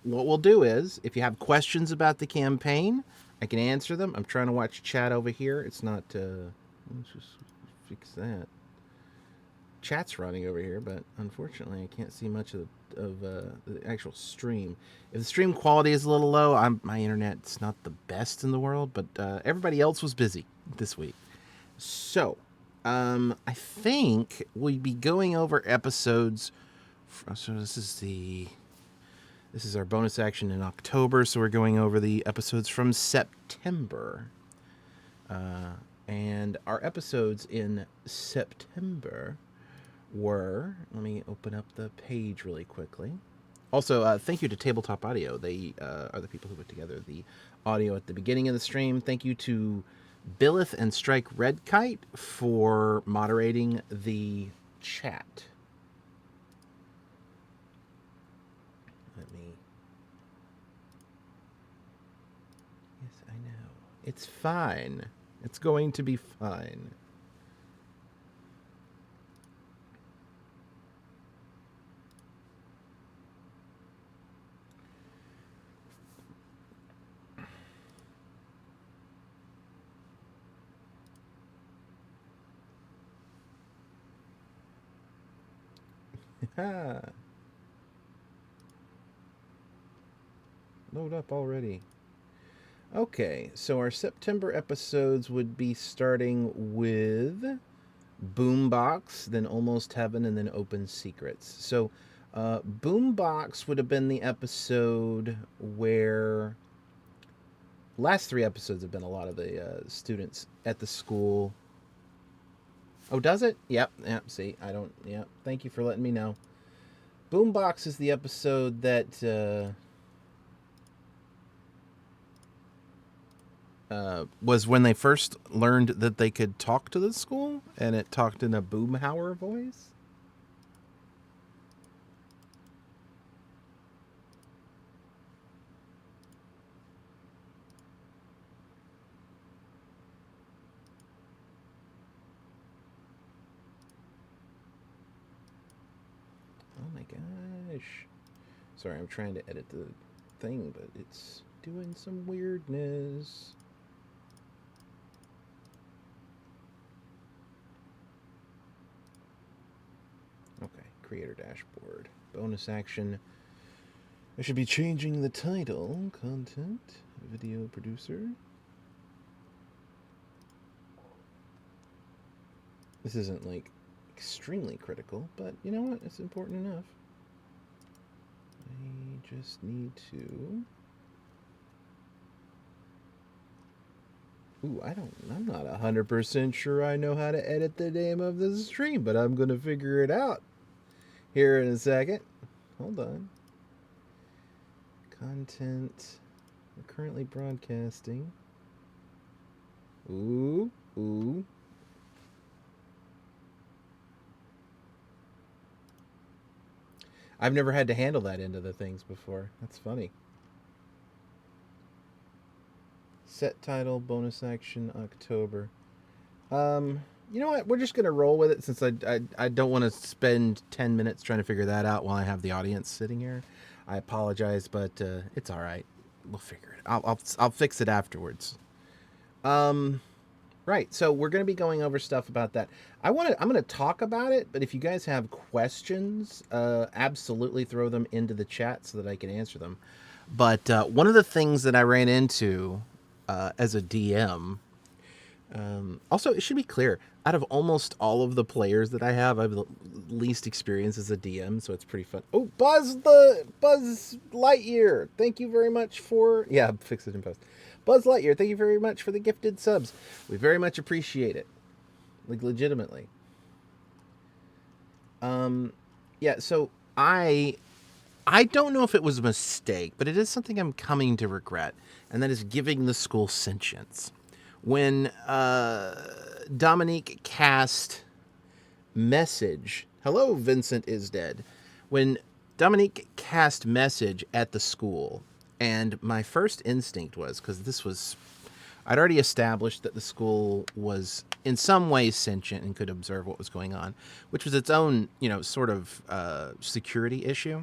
what we'll do is, if you have questions about the campaign, I can answer them. I'm trying to watch chat over here. It's not. Let's just fix that. Chat's running over here, but unfortunately, I can't see much of the actual stream. If the stream quality is a little low, my internet's not the best in the world, but everybody else was busy this week. So, I think we'll be going over episodes. So this is our bonus action in October. So we're going over the episodes from September, and our episodes in September were. Let me open up the page really quickly. Also, thank you to Tabletop Audio. They are the people who put together the audio at the beginning of the stream. Thank you to Billith and Strike Red Kite for moderating the chat. Let me. Yes, I know. It's fine. It's going to be fine. Load up already. Okay, so our September episodes would be starting with Boombox, then Almost Heaven, and then Open Secrets. So, Boombox would have been the episode where. Last three episodes have been a lot of the students at the school. Oh, does it? Yep. See, I don't. Yep. Thank you for letting me know. Boombox is the episode that was when they first learned that they could talk to the school, and it talked in a Boomhauer voice. Oh my gosh. Sorry, I'm trying to edit the thing, but it's doing some weirdness. Okay, creator dashboard. Bonus action. I should be changing the title. Content. Video producer. This isn't like extremely critical, but you know what? It's important enough. I just need to. Ooh, I'm not 100% sure I know how to edit the name of the stream, but I'm going to figure it out here in a second. Hold on. Content. We're currently broadcasting. Ooh. I've never had to handle that end of the things before. That's funny. Set title, bonus action, October. You know what? We're just gonna roll with it since I don't want to spend 10 minutes trying to figure that out while I have the audience sitting here. I apologize, but it's all right. We'll figure it. I'll fix it afterwards. Right. So we're going to be going over stuff about that. I'm going to talk about it, but if you guys have questions, absolutely throw them into the chat so that I can answer them. But one of the things that I ran into as a DM, also it should be clear, out of almost all of the players that I have the least experience as a DM, so it's pretty fun. Oh, Buzz Lightyear, thank you very much for fix it in post. Buzz Lightyear, thank you very much for the gifted subs. We very much appreciate it. Like, legitimately. So I don't know if it was a mistake, but it is something I'm coming to regret, and that is giving the school sentience. When Dominique cast Message, hello, Vincent is dead. When Dominique cast Message at the school, and my first instinct was, because I'd already established that the school was in some ways sentient and could observe what was going on, which was its own, sort of security issue.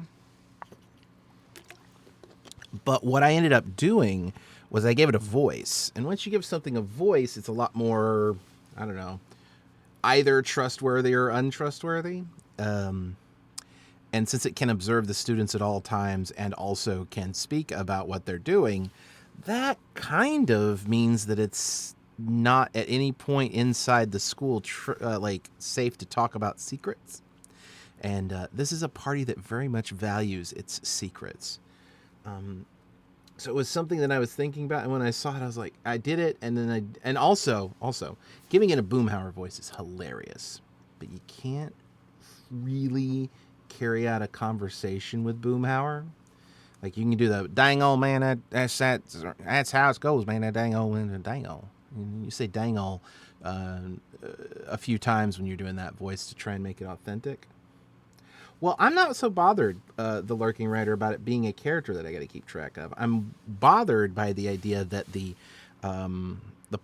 But what I ended up doing was I gave it a voice. And once you give something a voice, it's a lot more, I don't know, either trustworthy or untrustworthy. Um, and since it can observe the students at all times and also can speak about what they're doing, that kind of means that it's not at any point inside the school like safe to talk about secrets. And this is a party that very much values its secrets. So it was something that I was thinking about, and when I saw it, I was like, I did it, and then and also, giving it a Boomhauer voice is hilarious, but you can't really carry out a conversation with Boomhauer. Like, you can do the dang old man, that's how it goes, man. That dang old man, dang old. You say dang old a few times when you're doing that voice to try and make it authentic. Well, I'm not so bothered, the Lurking Writer, about it being a character that I got to keep track of. I'm bothered by the idea that the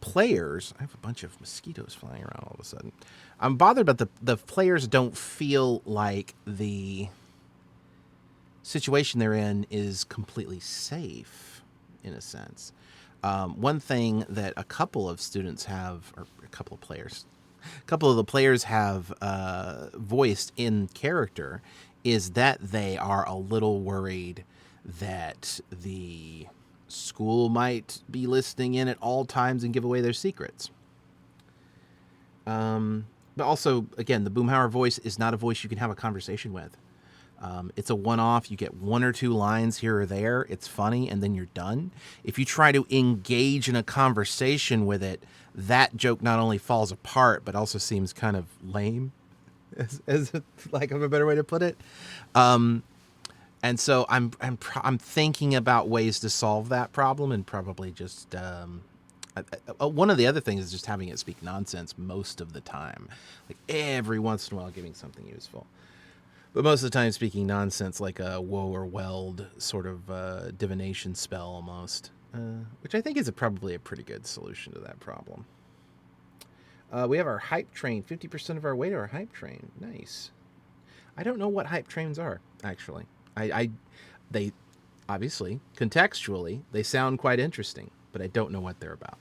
players. I have a bunch of mosquitoes flying around all of a sudden. I'm bothered, but the players don't feel like the situation they're in is completely safe, in a sense. One thing that a couple of students have, or a couple of players, a couple of the players have voiced in character, is that they are a little worried that the school might be listening in at all times and give away their secrets. But also, again, the Boomhauer voice is not a voice you can have a conversation with. It's a one-off. You get one or two lines here or there. It's funny, and then you're done. If you try to engage in a conversation with it, that joke not only falls apart, but also seems kind of lame, as like of a better way to put it. And so I'm thinking about ways to solve that problem, and probably just one of the other things is just having it speak nonsense most of the time, like every once in a while giving something useful. But most of the time speaking nonsense, like a woe or weld sort of divination spell almost, which I think is probably a pretty good solution to that problem. We have our hype train, 50% of our way to our hype train. Nice. I don't know what hype trains are, actually. They, obviously, contextually, they sound quite interesting, but I don't know what they're about.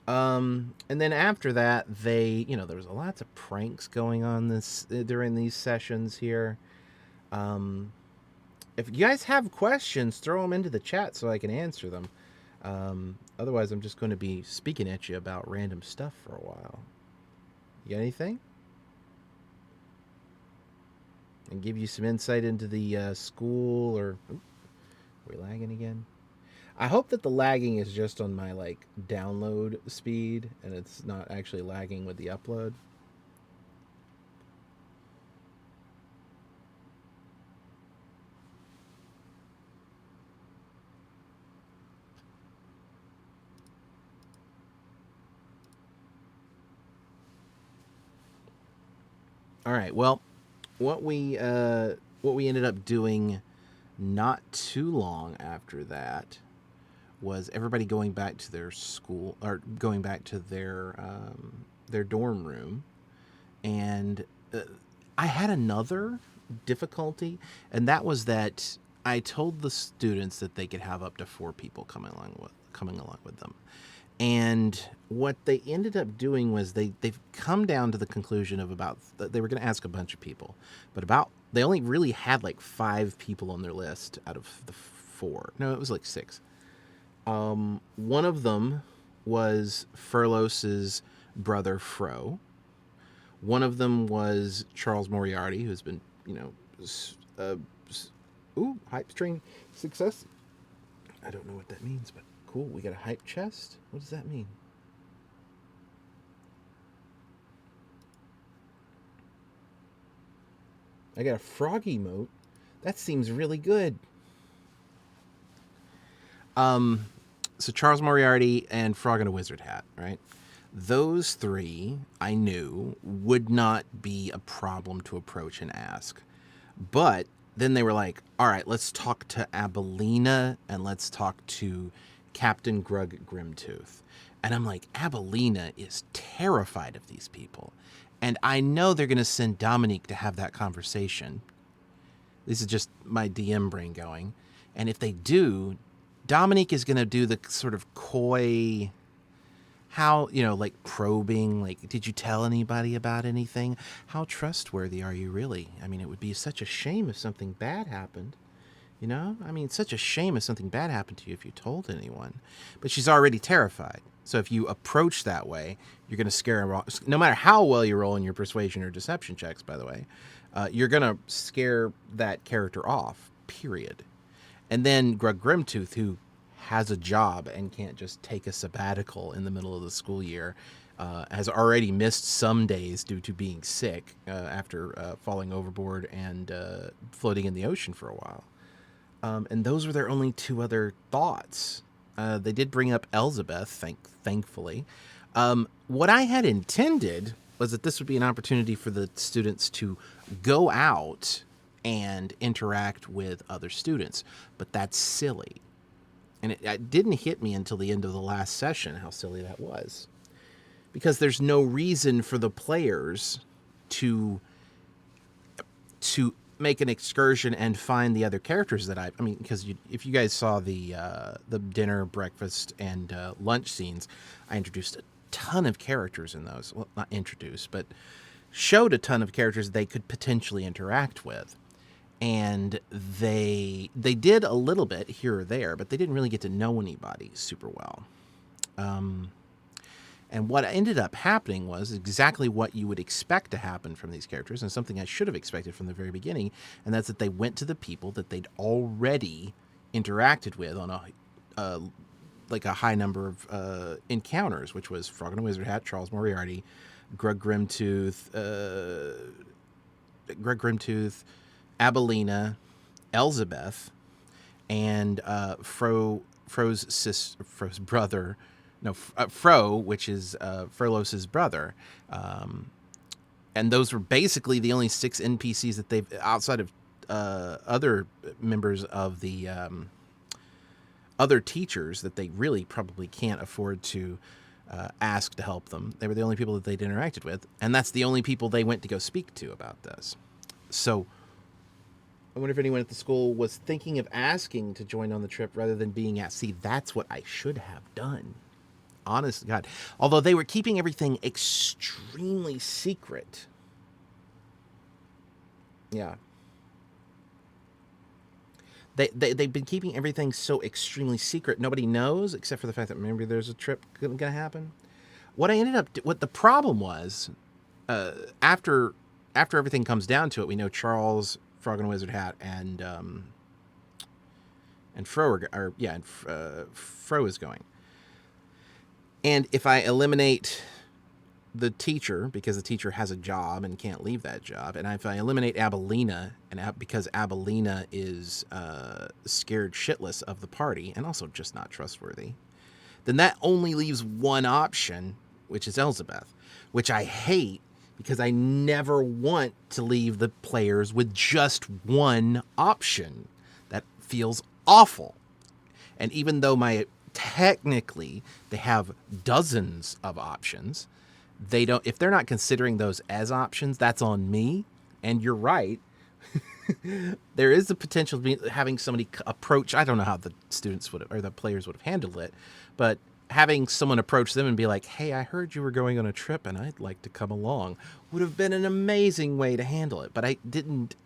And then after that, there was lots of pranks going on during these sessions here. If you guys have questions, throw them into the chat so I can answer them. Otherwise, I'm just going to be speaking at you about random stuff for a while. You got anything? And give you some insight into the school, or... Ooh, are we lagging again? I hope that the lagging is just on my, download speed, and it's not actually lagging with the upload. All right, well, what we ended up doing not too long after that was everybody going back to their school, or going back to their dorm room. And I had another difficulty, and that was that I told the students that they could have up to 4 people coming along with them. And what they ended up doing was they've come down to the conclusion of they were going to ask a bunch of people, but they only really had 5 people on their list out of the 4. No, it was 6. One of them was Furlos's brother Fro. One of them was Charles Moriarty, who's been, hype train success. I don't know what that means, but cool. We got a hype chest. What does that mean? I got a frog emote. That seems really good. So Charles Moriarty and Frog in a Wizard Hat, right? Those 3, I knew, would not be a problem to approach and ask. But then they were like, all right, let's talk to Abelina and let's talk to Captain Grug Grimtooth. And I'm like, Abelina is terrified of these people. And I know they're going to send Dominique to have that conversation. This is just my DM brain going. And if they do, Dominique is going to do the sort of coy, how, like probing, like, did you tell anybody about anything? How trustworthy are you really? I mean, it would be such a shame if something bad happened. I mean, it's such a shame if something bad happened to you if you told anyone. But she's already terrified. So if you approach that way, you're going to scare her off. No matter how well you roll in your persuasion or deception checks, by the way, you're going to scare that character off, period. And then Grug Grimtooth, who has a job and can't just take a sabbatical in the middle of the school year, has already missed some days due to being sick after falling overboard and floating in the ocean for a while. And those were their only two other thoughts. They did bring up Elizabeth, thankfully. What I had intended was that this would be an opportunity for the students to go out and interact with other students. But that's silly. And it didn't hit me until the end of the last session how silly that was. Because there's no reason for the players to make an excursion and find the other characters that I mean, because if you guys saw the dinner, breakfast, and lunch scenes, I introduced a ton of characters in those. Well, not introduced, but showed a ton of characters they could potentially interact with. And they did a little bit here or there, but they didn't really get to know anybody super well. And what ended up happening was exactly what you would expect to happen from these characters, and something I should have expected from the very beginning, and that's that they went to the people that they'd already interacted with on a high number of encounters, which was Frog and a Wizard Hat, Charles Moriarty, Grug Grimtooth, Abelina, Elizabeth, and Fro's brother. No, Fro, which is Frolos's brother. And those were basically the only 6 NPCs that they've, outside of other members of the other teachers that they really probably can't afford to ask to help them. They were the only people that they'd interacted with. And that's the only people they went to go speak to about this. So I wonder if anyone at the school was thinking of asking to join on the trip rather than being asked. See, that's what I should have done. Honest to God. Although they were keeping everything extremely secret. Yeah. They've been keeping everything so extremely secret. Nobody knows, except for the fact that maybe there's a trip going to happen. What the problem was, after everything comes down to it, we know Charles, Frog and a Wizard Hat, and Fro Fro is going. And if I eliminate the teacher, because the teacher has a job and can't leave that job, and if I eliminate Abelina, because Abelina is scared shitless of the party, and also just not trustworthy, then that only leaves one option, which is Elizabeth, which I hate, because I never want to leave the players with just one option. That feels awful. And even though technically they have dozens of options, if they're not considering those as options, that's on me. And you're right. There is the potential of having somebody approach. I don't know how the students or the players would have handled it, but having someone approach them and be like, hey, I heard you were going on a trip and I'd like to come along, would have been an amazing way to handle it. But I didn't,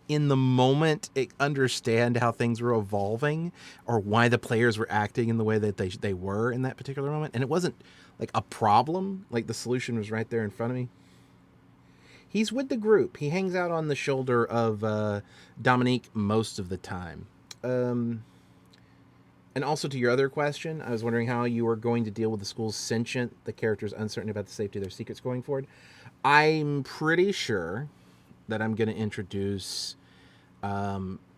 in the moment, understand how things were evolving or why the players were acting in the way that they were in that particular moment. And it wasn't like a problem. Like the solution was right there in front of me. He's with the group. He hangs out on the shoulder of Dominique most of the time. And also to your other question, I was wondering how you were going to deal with the school's sentient, the characters uncertain about the safety of their secrets going forward. I'm pretty sure that I'm going to introduce,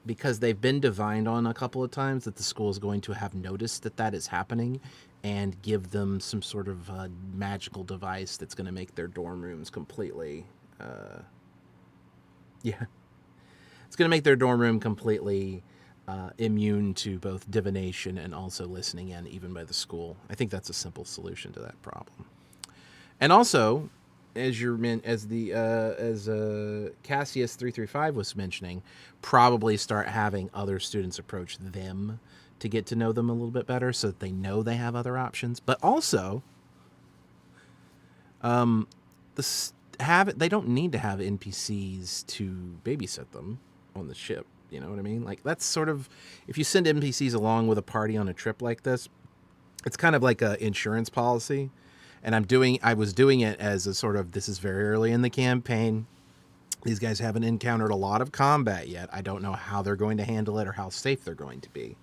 because they've been divined on a couple of times, that the school is going to have noticed that is happening and give them some sort of magical device that's going to make their dorm rooms completely... It's going to make their dorm room completely immune to both divination and also listening in, even by the school. I think that's a simple solution to that problem. And also, as Cassius 335 was mentioning, probably start having other students approach them to get to know them a little bit better, so that they know they have other options. But also, they don't need to have NPCs to babysit them on the ship. You know what I mean? Like, that's sort of, if you send NPCs along with a party on a trip like this, it's kind of like a insurance policy. And I was doing it as a sort of, this is very early in the campaign. These guys haven't encountered a lot of combat yet. I don't know how they're going to handle it or how safe they're going to be.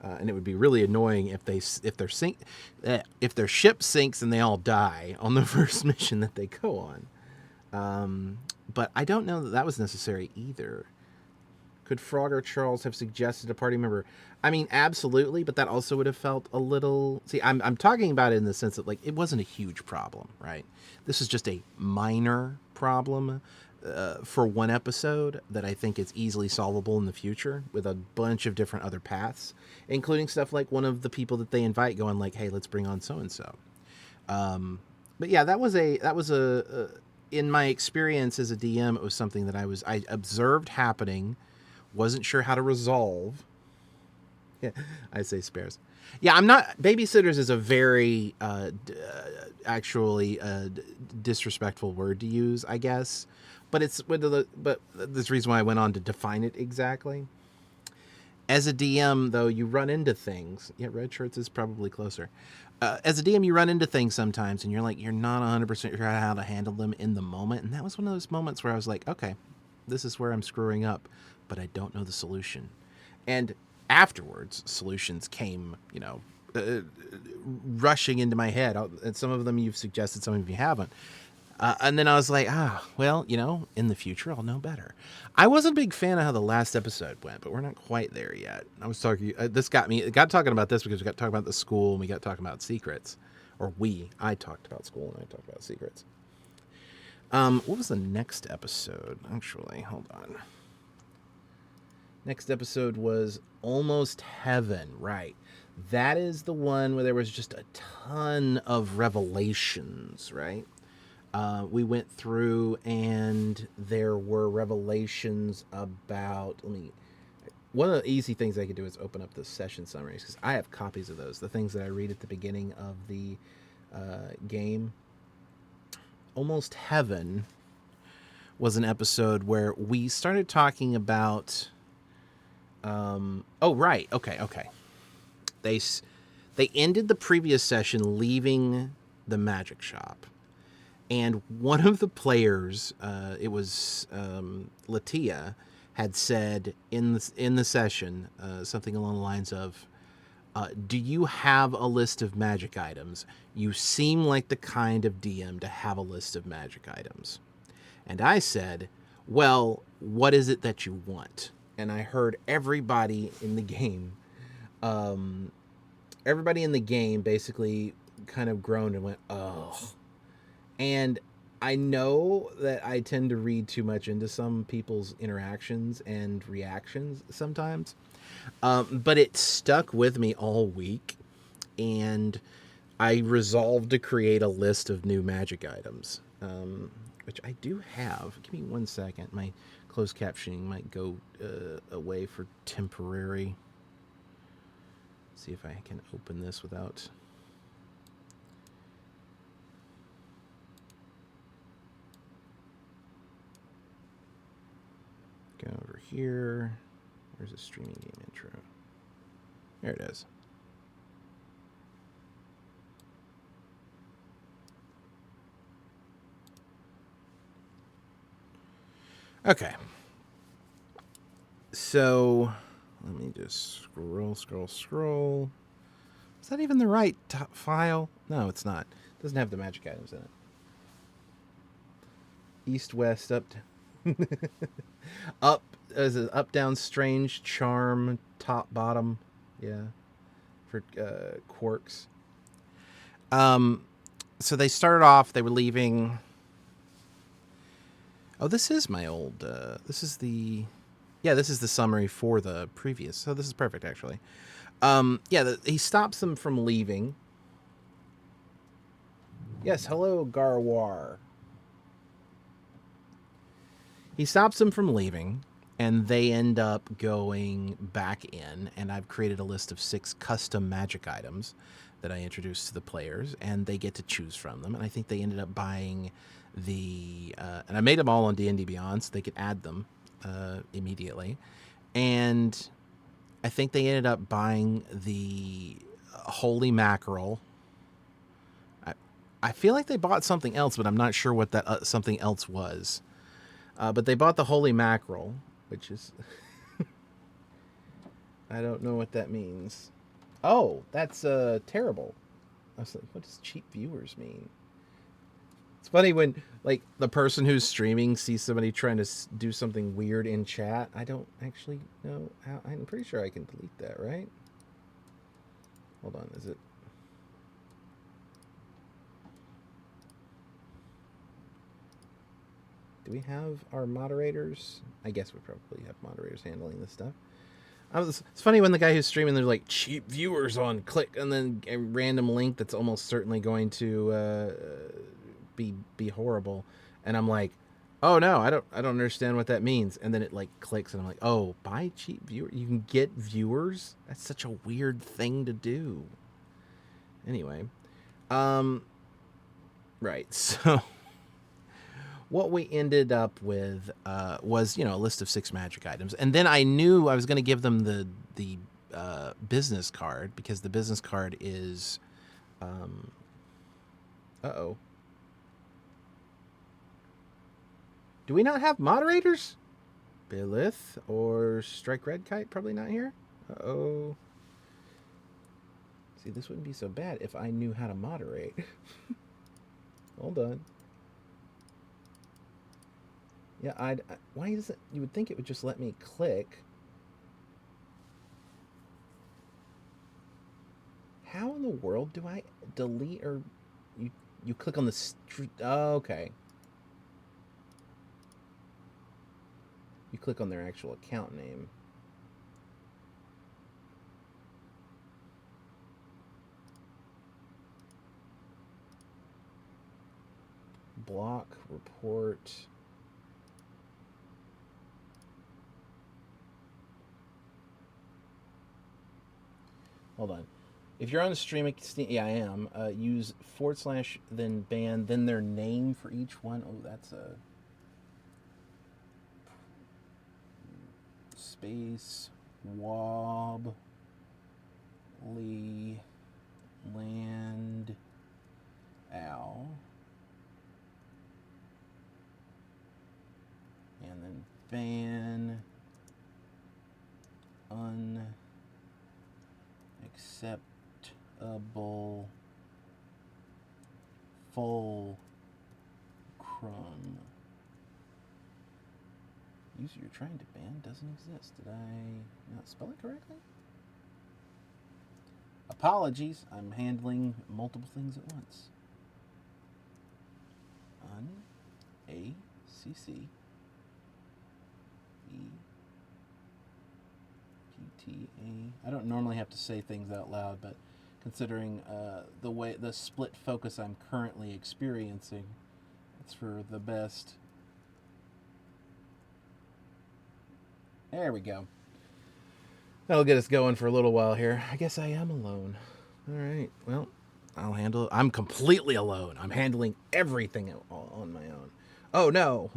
And it would be really annoying if if their ship sinks and they all die on the first mission that they go on. But I don't know that was necessary either. Could Frog or Charles have suggested a party member? I mean, absolutely, but that also would have felt a little. See, I'm talking about it in the sense that, like, it wasn't a huge problem, right? This is just a minor problem for one episode that I think is easily solvable in the future with a bunch of different other paths, including stuff like one of the people that they invite going like, "Hey, let's bring on so and so." But yeah, that was a in my experience as a DM, it was something that I observed happening. Wasn't sure how to resolve. Yeah, I say spares. Yeah, I'm not. Babysitters is a very disrespectful word to use, I guess. But but there's the reason why I went on to define it exactly. As a DM, though, you run into things. Yeah, red shirts is probably closer. As a DM, you run into things sometimes, and you're not 100% sure how to handle them in the moment. And that was one of those moments where I was like, okay, this is where I'm screwing up, but I don't know the solution. And afterwards, solutions came, rushing into my head. And some of them you've suggested, some of you haven't. And then I was like, well, in the future, I'll know better. I wasn't a big fan of how the last episode went, but we're not quite there yet. I was talking, got talking about this because we got talking about the school and we got talking about secrets. I talked about school and I talked about secrets. What was the next episode? Actually, hold on. Next episode was Almost Heaven, right? That is the one where there was just a ton of revelations, right? We went through and there were revelations about. One of the easy things I could do is open up the session summaries because I have copies of those. The things that I read at the beginning of the game. Almost Heaven was an episode where we started talking about. Oh, right. Okay. They ended the previous session leaving the magic shop. And one of the players, it was Latia, had said in the session something along the lines of, do you have a list of magic items? You seem like the kind of DM to have a list of magic items. And I said, well, what is it that you want? And I heard everybody in the game basically kind of groaned and went, oh. And I know that I tend to read too much into some people's interactions and reactions sometimes. But it stuck with me all week. And I resolved to create a list of new magic items, which I do have. Give me 1 second. My closed captioning might go away for temporary. See if I can open this without. Go over here. Where's the streaming game intro? There it is. Okay. So let me just scroll. Is that even the right file? No, it's not. It doesn't have the magic items in it. East, west, up, up, as an up, down, strange, charm, top, bottom. Yeah, for quirks. So they started off. They were leaving. Oh, this is my old. This is the summary for the previous. So this is perfect, actually. He stops them from leaving. Yes, hello, Garwar. he stops them from leaving, and they end up going back in, and I've created a list of 6 custom magic items that I introduced to the players, and they get to choose from them. And I think they ended up buying and I made them all on D&D Beyond, so they could add them immediately. And I think they ended up buying the Holy Mackerel. I feel like they bought something else, but I'm not sure what that something else was. But they bought the Holy Mackerel, which is... I don't know what that means. Oh, that's terrible. I was like, what does cheap viewers mean? It's funny when, like, the person who's streaming sees somebody trying to do something weird in chat. I don't actually know how. I'm pretty sure I can delete that, right? Hold on, is it? Do we have our moderators? I guess we probably have moderators handling this stuff. It's funny when the guy who's streaming, there's like cheap viewers on click, and then a random link that's almost certainly going to be horrible, and I'm like, oh no, I don't understand what that means. And then it like clicks, and I'm like, oh, buy cheap viewers. You can get viewers. That's such a weird thing to do. Anyway, right. So what we ended up with was, a list of 6 magic items, and then I knew I was going to give them the business card, because the business card is, uh-oh. Do we not have moderators? Byleth or Strike Red Kite probably not here. Uh-oh. See, this wouldn't be so bad if I knew how to moderate. Hold on. Yeah, why does it... You would think it would just let me click. How in the world do I delete or... You click on the street... Oh, okay. You click on their actual account name. Block, report... Hold on. If you're on the stream, yeah, I am. Use / then ban, then their name for each one. Oh, that's a space wob lee land ow, and then ban unacceptable full crumb. User you're trying to ban doesn't exist. Did I not spell it correctly? Apologies, I'm handling multiple things at once. UNACCEPTA. I don't normally have to say things out loud, but considering the split focus I'm currently experiencing, it's for the best. There we go. That'll get us going for a little while here. I guess I am alone. All right. Well, I'll handle it. I'm completely alone. I'm handling everything on my own. Oh, no.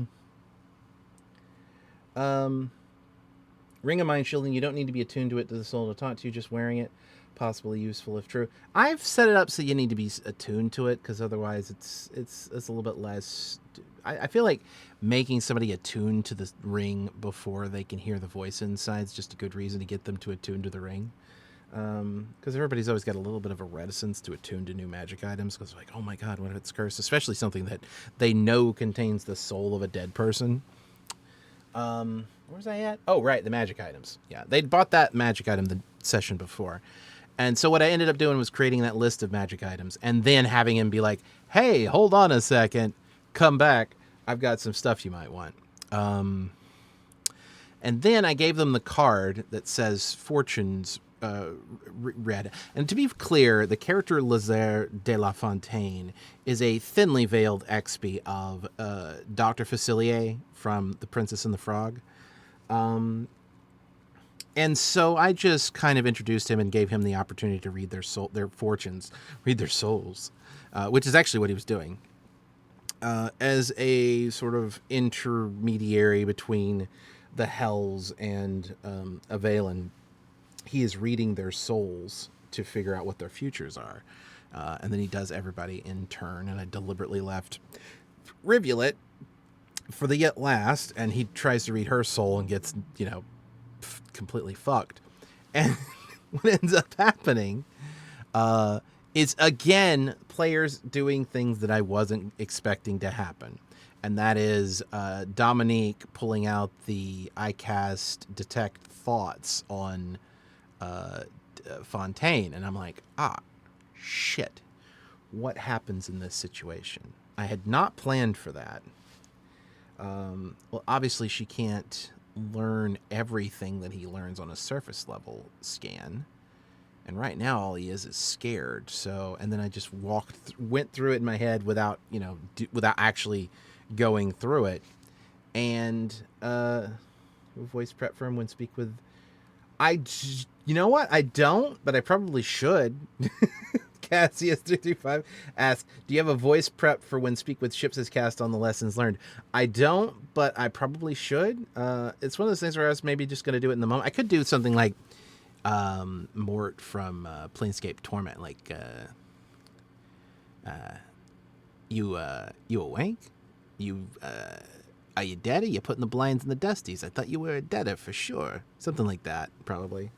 Ring of Mind Shielding. You don't need to be attuned to it to the soul to talk to you. Just wearing it. Possibly useful if true. I've set it up so you need to be attuned to it, because otherwise it's a little bit less... I feel like making somebody attuned to the ring before they can hear the voice inside is just a good reason to get them to attune to the ring. Because everybody's always got a little bit of a reticence to attune to new magic items, because like, oh my god, what if it's cursed? Especially something that they know contains the soul of a dead person. Where was I at? Oh, right, the magic items. Yeah, they'd bought that magic item the session before. And so what I ended up doing was creating that list of magic items and then having him be like, hey, hold on a second, come back. I've got some stuff you might want. And then I gave them the card that says Fortune's read. And to be clear, the character Lazare de la Fontaine is a thinly veiled exp of Dr. Facilier from The Princess and the Frog. And so I just kind of introduced him and gave him the opportunity to read their fortunes, read their souls, which is actually what he was doing. As a sort of intermediary between the Hells and Avalon, he is reading their souls to figure out what their futures are. And then he does everybody in turn, and I deliberately left Rivulet for the yet last, and he tries to read her soul and gets, completely fucked. And what ends up happening is, again, players doing things that I wasn't expecting to happen. And that is Dominique pulling out the iCast detect thoughts on Fontaine. And I'm like, shit. What happens in this situation? I had not planned for that. Well, obviously she can't learn everything that he learns on a surface level scan. And right now all he is scared. So, and then I just went through it in my head without, without actually going through it. And voice prep for him when speak with, you know what? I don't, but I probably should. Cassius335 asks, do you have a voice prep for when speak with ships as cast on the lessons learned? I don't, but I probably should. It's one of those things where I was maybe just going to do it in the moment. I could do something like Mort from Planescape Torment, like you awake? You are you dead? Or you putting the blinds in the dusties? I thought you were a deader for sure. Something like that, probably.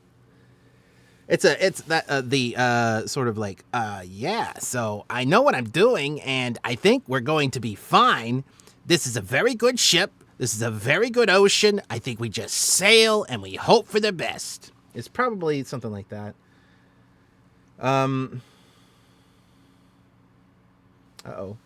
It's the sort of like, yeah, so I know what I'm doing, and I think we're going to be fine. This is a very good ship. This is a very good ocean. I think we just sail and we hope for the best. It's probably something like that. Uh-oh.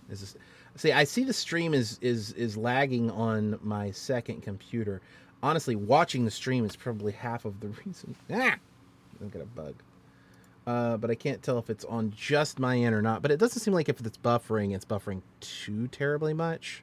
Is this... See, I see the stream is lagging on my second computer. Honestly, watching the stream is probably half of the reason. I've got a bug. But I can't tell if it's on just my end or not. But it doesn't seem like if it's buffering too terribly much.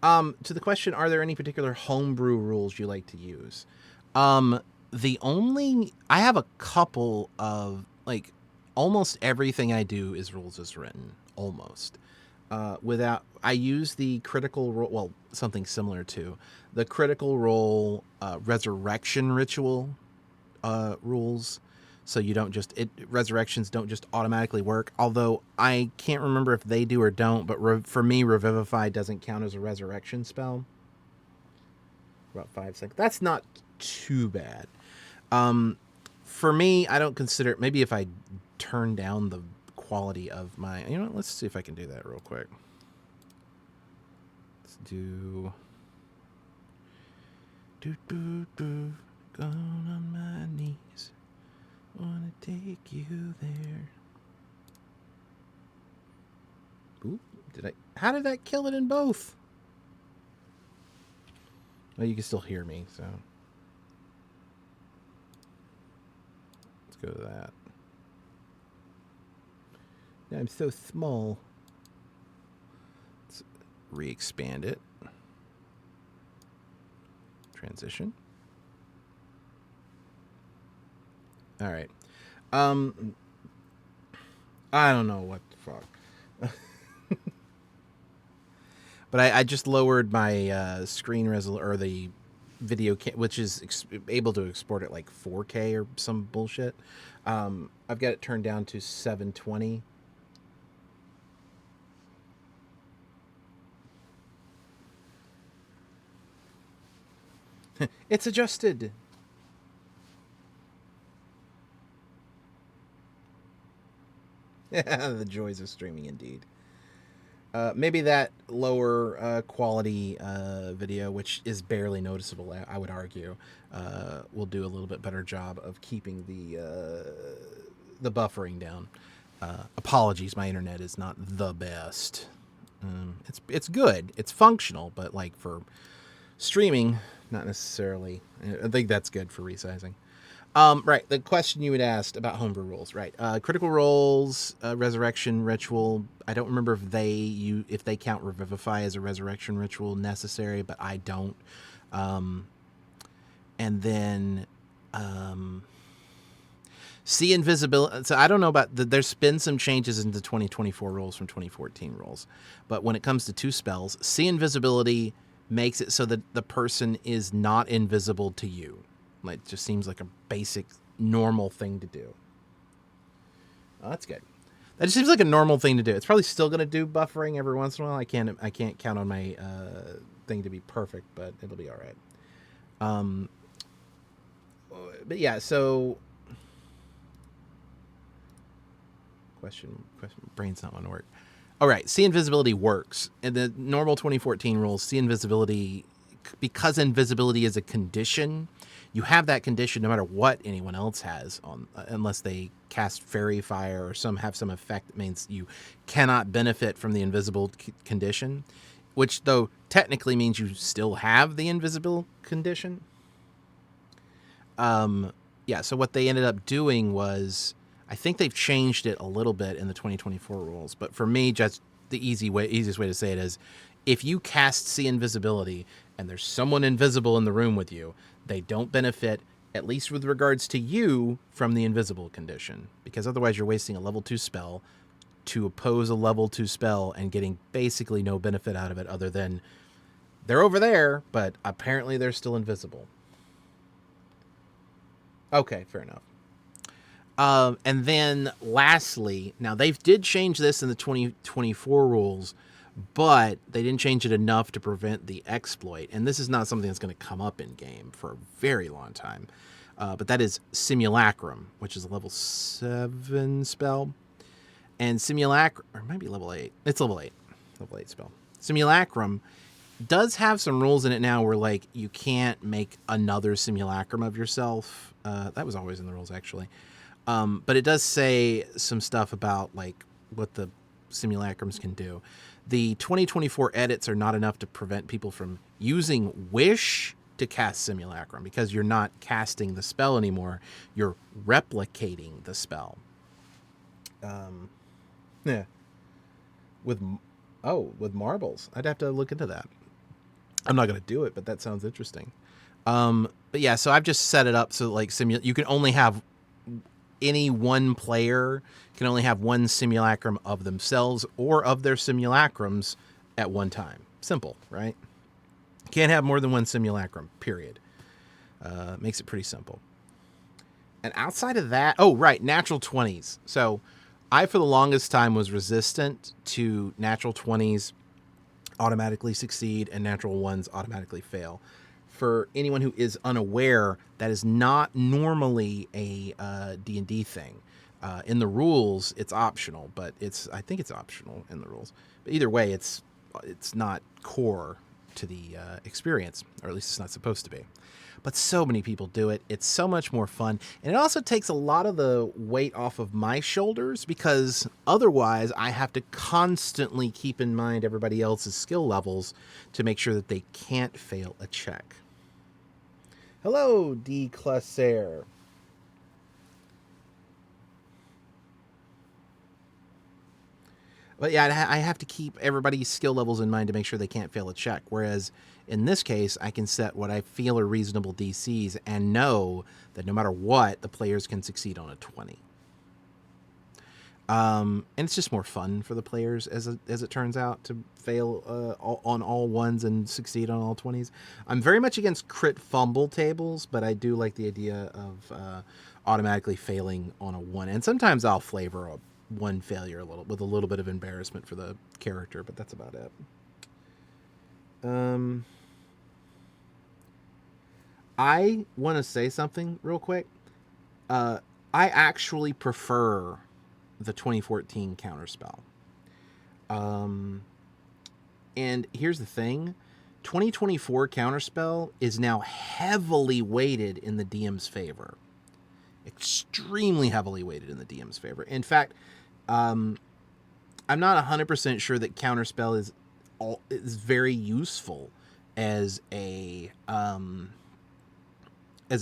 To the question, are there any particular homebrew rules you like to use? I have a couple of, like, almost everything I do is rules as written, almost. I use the critical role, well, something similar to the critical role resurrection ritual rules. So you don't just, resurrections don't just automatically work. Although I can't remember if they do or don't, but for me, Revivify doesn't count as a resurrection spell. About 5 seconds. That's not too bad. For me, I don't consider, maybe if I turn down the quality of my, let's see if I can do that real quick. Let's do going on my knees. Wanna take you there. Oop, how did that kill it in both? Well, you can still hear me, so. Let's go to that. Now I'm so small. Let's re-expand it. Transition. All right. I don't know what the fuck. But I just lowered my screen resolution, or the video, which is able to export at like 4K or some bullshit. I've got it turned down to 720. It's adjusted. The joys of streaming, indeed. Maybe that lower quality video, which is barely noticeable, I would argue, will do a little bit better job of keeping the buffering down. Apologies, my internet is not the best. It's good. It's functional, but like for streaming, not necessarily. I think that's good for resizing. Right, the question you had asked about homebrew rules, right? Critical roles, resurrection ritual. I don't remember if they count revivify as a resurrection ritual necessary, but I don't. And then see invisibility. So I don't know about there's been some changes in the 2024 rules from 2014 rules, but when it comes to 2 spells, see invisibility makes it so that the person is not invisible to you. Like, it just seems like a basic normal thing to do. Oh, that's good. That just seems like a normal thing to do. It's probably still going to do buffering every once in a while. I can't count on my thing to be perfect, but it'll be all right. But yeah, so question brain's not going to work. All right, see invisibility works. In the normal 2014 rules, see invisibility, because invisibility is a condition, you have that condition no matter what anyone else has on, unless they cast fairy fire or have some effect that means you cannot benefit from the invisible condition, which though technically means you still have the invisible condition. Yeah, so what they ended up doing was, I think they've changed it a little bit in the 2024 rules, but for me, just the easiest way to say it is, if you cast see invisibility and there's someone invisible in the room with you, they don't benefit, at least with regards to you, from the invisible condition, because otherwise you're wasting a level 2 spell to oppose a level 2 spell and getting basically no benefit out of it other than they're over there, but apparently they're still invisible. Okay, fair enough. And then lastly, now they did change this in the 2024 rules, but they didn't change it enough to prevent the exploit. And this is not something that's going to come up in game for a very long time. But that is Simulacrum, which is a level 7 spell. And Simulacrum, or it might be level 8. It's level 8. Level 8 spell. Simulacrum does have some rules in it now where, like, you can't make another Simulacrum of yourself. That was always in the rules, actually. But it does say some stuff about, like, what the Simulacrums can do. The 2024 edits are not enough to prevent people from using Wish to cast Simulacrum, because you're not casting the spell anymore. You're replicating the spell. Yeah. With marbles. I'd have to look into that. I'm not going to do it, but that sounds interesting. But yeah, so I've just set it up so, like, you can only have any one player can only have one simulacrum of themselves or of their simulacrums at one time. Simple, right? Can't have more than one simulacrum, period. Makes it pretty simple. And outside of that, oh, right, natural 20s. So I, for the longest time, was resistant to natural 20s automatically succeed and natural 1s automatically fail. For anyone who is unaware, that is not normally a D&D thing. In the rules, it's optional, but I think it's optional in the rules. But either way, it's not core to the experience, or at least it's not supposed to be. But so many people do it. It's so much more fun. And it also takes a lot of the weight off of my shoulders, because otherwise I have to constantly keep in mind everybody else's skill levels to make sure that they can't fail a check. Hello, D. Classer. But yeah, I have to keep everybody's skill levels in mind to make sure they can't fail a check. Whereas in this case, I can set what I feel are reasonable DCs and know that no matter what, the players can succeed on a 20. And it's just more fun for the players, as it turns out, to fail on all 1s and succeed on all 20s. I'm very much against crit fumble tables, but I do like the idea of automatically failing on a 1. And sometimes I'll flavor a 1 failure with a little bit of embarrassment for the character, but that's about it. I want to say something real quick. I actually prefer the 2014 counterspell. And here's the thing. 2024 counterspell is now heavily weighted in the DM's favor. Extremely heavily weighted in the DM's favor. In fact, I'm not 100% sure that Counterspell is very useful as a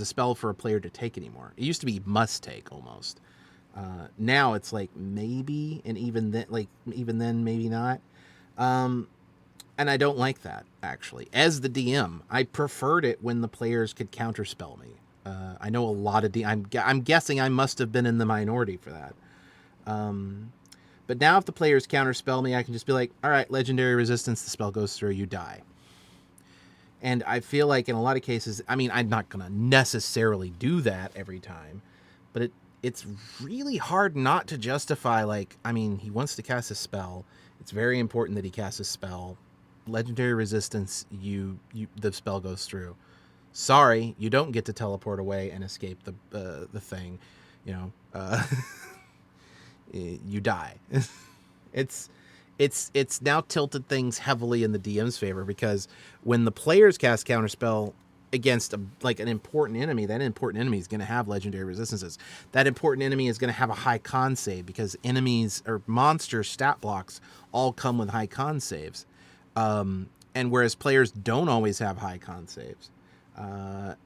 spell for a player to take anymore. It used to be must take almost. Now it's like maybe, and even then maybe not. And I don't like that, actually. As the DM, I preferred it when the players could counterspell me. I know a lot of I'm guessing I must have been in the minority for that. But now if the players counterspell me, I can just be like, all right, legendary resistance, the spell goes through, you die. And I feel like in a lot of cases, I mean, I'm not going to necessarily do that every time, but it's really hard not to justify, like, I mean, he wants to cast a spell. It's very important that he casts a spell. Legendary resistance, the spell goes through. Sorry, you don't get to teleport away and escape the thing. You die. It's now tilted things heavily in the DM's favor, because when the players cast counterspell against an important enemy, that important enemy is going to have legendary resistances. That important enemy is going to have a high con save, because enemies or monster stat blocks all come with high con saves. And whereas players don't always have high con saves,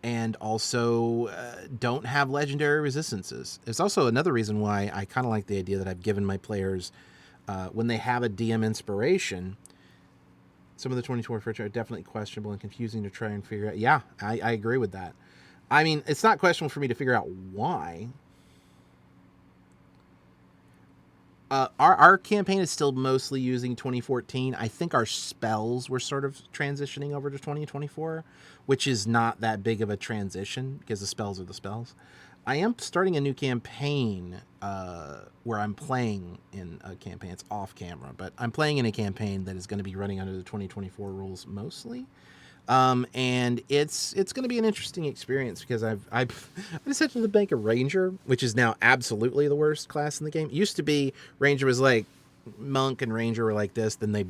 and also don't have legendary resistances. There's also another reason why I kind of like the idea that I've given my players, when they have a DM inspiration, some of the 2024 are definitely questionable and confusing to try and figure out. Yeah, I agree with that. I mean, it's not questionable for me to figure out why. Our campaign is still mostly using 2014. I think our spells were sort of transitioning over to 2024, which is not that big of a transition because the spells are the spells. I am starting a new campaign where I'm playing in a campaign. It's off camera, but I'm playing in a campaign that is going to be running under the 2024 rules mostly. And it's going to be an interesting experience, because I decided to bank a ranger, which is now absolutely the worst class in the game. It used to be ranger was like monk and ranger were like this. Then they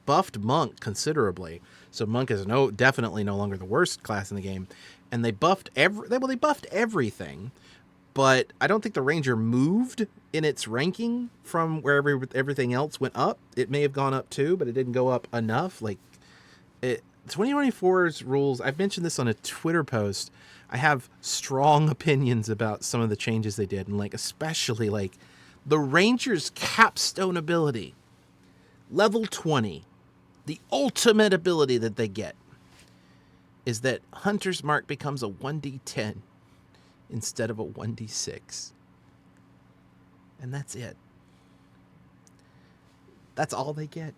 buffed monk considerably, so monk is definitely no longer the worst class in the game. And they buffed they buffed everything, but I don't think the ranger moved in its ranking from where everything else went up. It may have gone up too, but it didn't go up enough. Like it. 2024's rules, I've mentioned this on a Twitter post. I have strong opinions about some of the changes they did, and especially the Ranger's capstone ability, level 20, the ultimate ability that they get is that Hunter's Mark becomes a 1d10 instead of a 1d6. And that's it. That's all they get.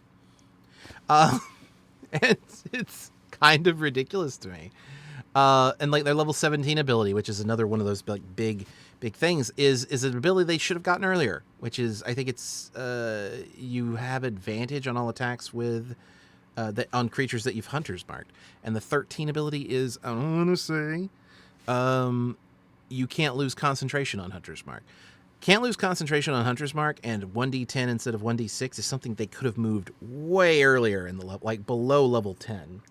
And it's kind of ridiculous to me. And their level 17 ability, which is another one of those big things, is an ability they should have gotten earlier, which is, I think it's you have advantage on all attacks with on creatures that you've Hunter's Marked. And the 13 ability is, I want to say, you can't lose concentration on Hunter's Mark. Can't lose concentration on Hunter's Mark, and 1d10 instead of 1d6 is something they could have moved way earlier in the level, below level 10.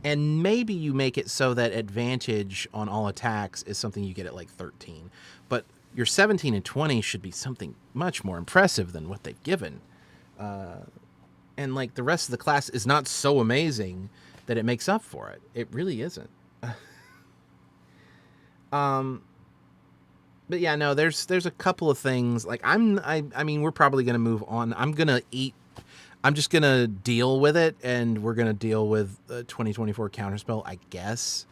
And maybe you make it so that advantage on all attacks is something you get at 13. But your 17 and 20 should be something much more impressive than what they've given. And the rest of the class is not so amazing that it makes up for it. It really isn't. But yeah, no, there's a couple of things. I mean, we're probably going to move on. I'm just going to deal with it, and we're going to deal with 2024 Counterspell, I guess,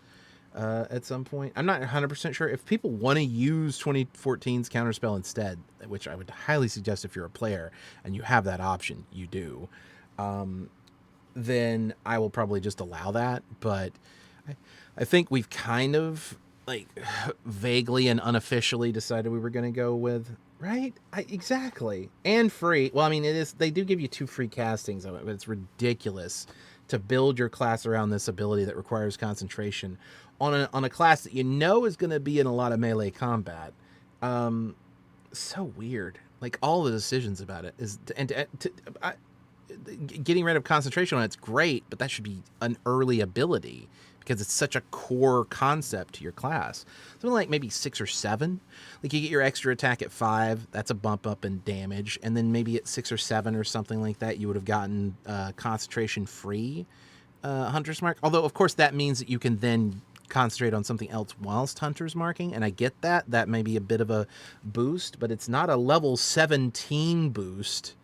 at some point. I'm not 100% sure. If people want to use 2014's Counterspell instead, which I would highly suggest if you're a player and you have that option, you do, then I will probably just allow that. But I think we've kind of vaguely and unofficially decided we were going to go with, right? Exactly. And free. Well, I mean, they do give you 2 free castings of it, but it's ridiculous to build your class around this ability that requires concentration on a class that is going to be in a lot of melee combat. So weird. All the decisions about it is, getting rid of concentration on it's great, but that should be an early ability, because it's such a core concept to your class. Something like maybe 6 or 7. Like you get your extra attack at 5, that's a bump up in damage, and then maybe at 6 or 7 or something like that, you would have gotten concentration free Hunter's Mark. Although, of course, that means that you can then concentrate on something else whilst Hunter's Marking, and I get that. That may be a bit of a boost, but it's not a level 17 boost.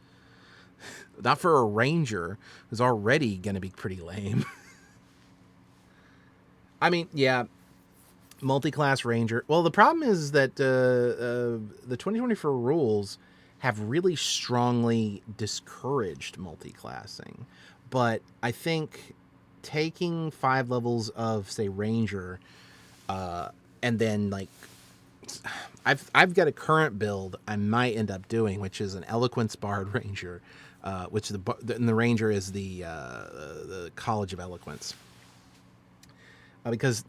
Not for a ranger who's already going to be pretty lame. I mean, yeah, multi-class ranger. Well, the problem is that the 2024 rules have really strongly discouraged multi-classing. But I think taking 5 levels of, say, ranger, and then like I've got a current build I might end up doing, which is an Eloquence Bard Ranger, which and the Ranger is the College of Eloquence, because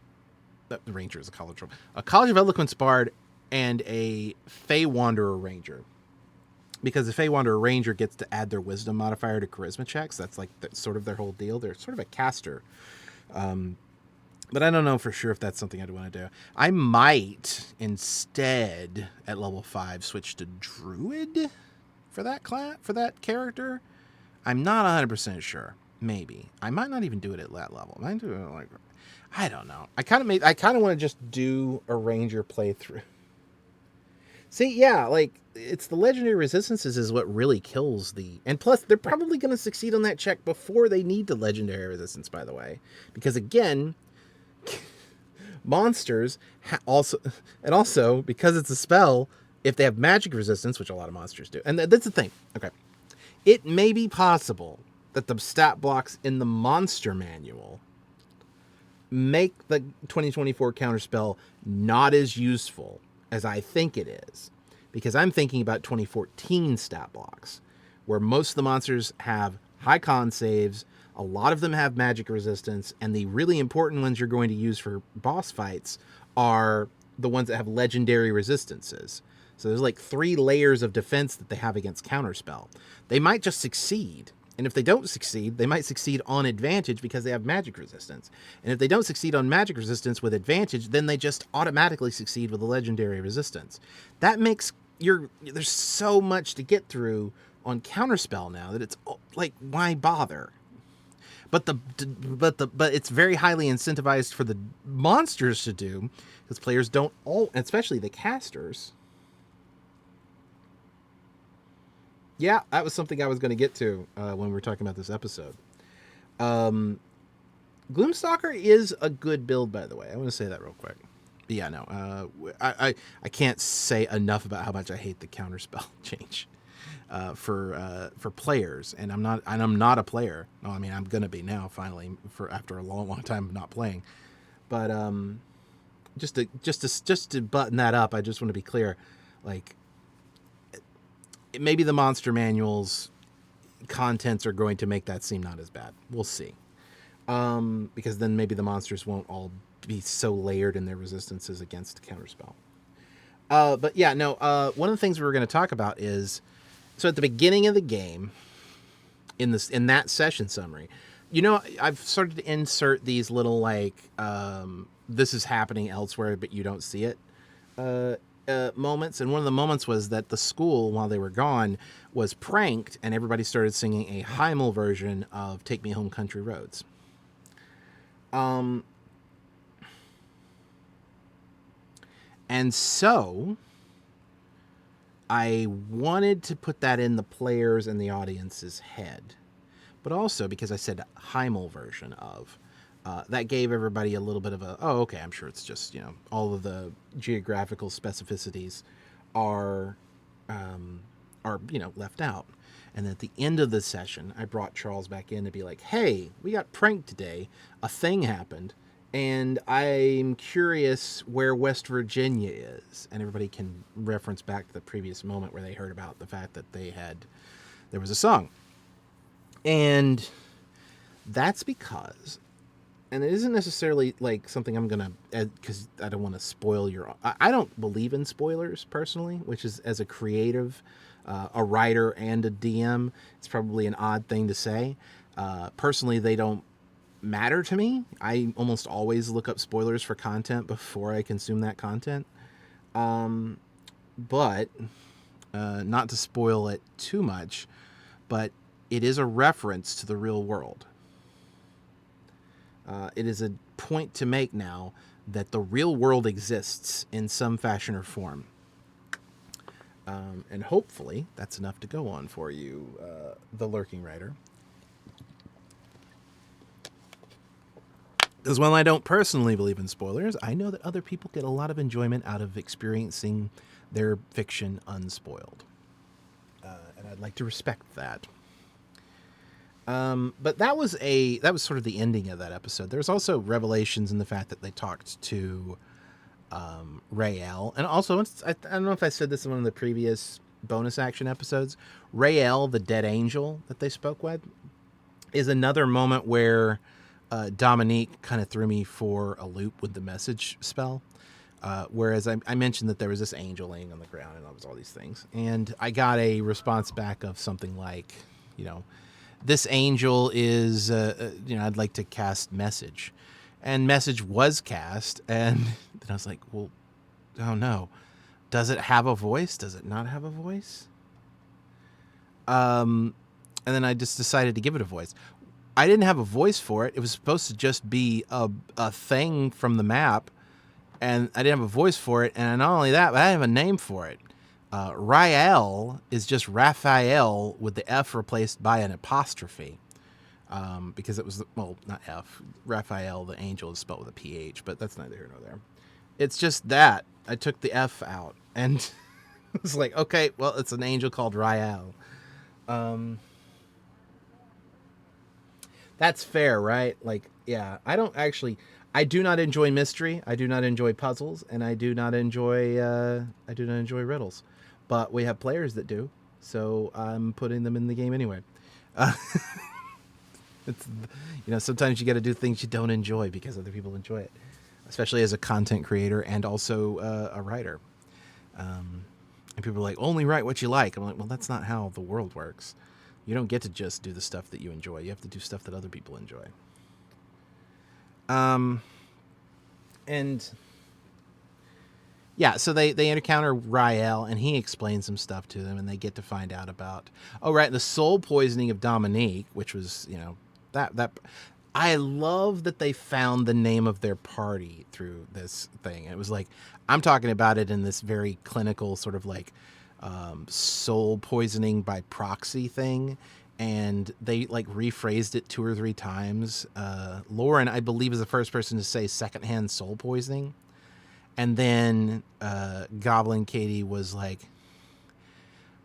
the Ranger is a College of Eloquence Bard and a Fey Wanderer Ranger, because the Fey Wanderer Ranger gets to add their Wisdom modifier to Charisma checks. That's like sort of their whole deal. They're sort of a caster. But I don't know for sure if that's something I'd want to do. I might instead at level 5 switch to Druid for that character. I'm not 100% sure. Maybe I might not even do it at that level. I might do it like, I don't know. I kind of want to just do a Ranger playthrough. See, yeah, like it's the legendary resistances is what really kills and plus they're probably going to succeed on that check before they need the legendary resistance, by the way, because again, monsters also because it's a spell, if they have magic resistance, which a lot of monsters do, and that's the thing. Okay, it may be possible that the stat blocks in the monster manual make the 2024 counterspell not as useful as I think it is, because I'm thinking about 2014 stat blocks, where most of the monsters have high con saves, a lot of them have magic resistance, and the really important ones you're going to use for boss fights are the ones that have legendary resistances. So there's like 3 layers of defense that they have against counterspell. They might just succeed, and if they don't succeed, they might succeed on advantage because they have magic resistance. And if they don't succeed on magic resistance with advantage, then they just automatically succeed with a legendary resistance. That makes there's so much to get through on counterspell now that it's like, why bother? But it's very highly incentivized for the monsters to do, because players don't especially the casters. Yeah, that was something I was going to get to when we were talking about this episode. Gloomstalker is a good build, by the way. I want to say that real quick. But yeah, no, I can't say enough about how much I hate the counterspell change for players, and I'm not a player. No, I mean I'm gonna be now finally after a long time of not playing. But just to button that up, I just want to be clear, like, maybe the monster manual's contents are going to make that seem not as bad. We'll see. Because then maybe the monsters won't all be so layered in their resistances against counterspell. But yeah, no, one of the things we were going to talk about is, so at the beginning of the game, in that session summary, I've started to insert these little, like, this is happening elsewhere, but you don't see it, moments. And one of the moments was that the school, while they were gone, was pranked, and everybody started singing a Heimel version of Take Me Home Country Roads. And so I wanted to put that in the players and the audience's head, but also because I said Heimel version of, that gave everybody a little bit of a, oh, okay, I'm sure it's just, all of the geographical specificities are left out. And at the end of the session, I brought Charles back in to be like, hey, we got pranked today. A thing happened, and I'm curious where West Virginia is. And everybody can reference back to the previous moment where they heard about the fact that there was a song. And that's because, and it isn't necessarily like something I'm going to, because I don't want to spoil I don't believe in spoilers personally, which is, as a creative, a writer and a DM, it's probably an odd thing to say. Personally, they don't matter to me. I almost always look up spoilers for content before I consume that content. But not to spoil it too much, but it is a reference to the real world. It is a point to make now that the real world exists in some fashion or form. And hopefully that's enough to go on for you, the Lurking Writer. Because while I don't personally believe in spoilers, I know that other people get a lot of enjoyment out of experiencing their fiction unspoiled. And I'd like to respect that. But that was sort of the ending of that episode. There's also revelations in the fact that they talked to Rael. And also, I don't know if I said this in one of the previous bonus action episodes, Rael, the dead angel that they spoke with, is another moment where Dominique kind of threw me for a loop with the message spell. Whereas I mentioned that there was this angel laying on the ground and it was all these things. And I got a response back of something like, this angel is, I'd like to cast message. And message was cast. And then I was like, well, oh no. Does it have a voice? Does it not have a voice? And then I just decided to give it a voice. I didn't have a voice for it. It was supposed to just be a thing from the map. And I didn't have a voice for it. And not only that, but I didn't have a name for it. Rael is just Raphael with the F replaced by an apostrophe. Because it was, not F. Raphael, the angel, is spelled with a PH, but that's neither here nor there. It's just that. I took the F out. And it was like, okay, well, it's an angel called Rael. That's fair, right? Like, yeah, I do not enjoy mystery. I do not enjoy puzzles, and I do not enjoy riddles. But we have players that do, so I'm putting them in the game anyway. It's, sometimes you got to do things you don't enjoy because other people enjoy it, especially as a content creator and also a writer. And people are like, only write what you like. I'm like, well, that's not how the world works. You don't get to just do the stuff that you enjoy. You have to do stuff that other people enjoy. And yeah, so they encounter Rael, and he explains some stuff to them, and they get to find out about, the soul poisoning of Dominique, which was, that I love that they found the name of their party through this thing. It was like, I'm talking about it in this very clinical sort of like soul poisoning by proxy thing. And they like rephrased it 2 or 3 times. Lauren, I believe, is the first person to say secondhand soul poisoning. And then Goblin Katie was like,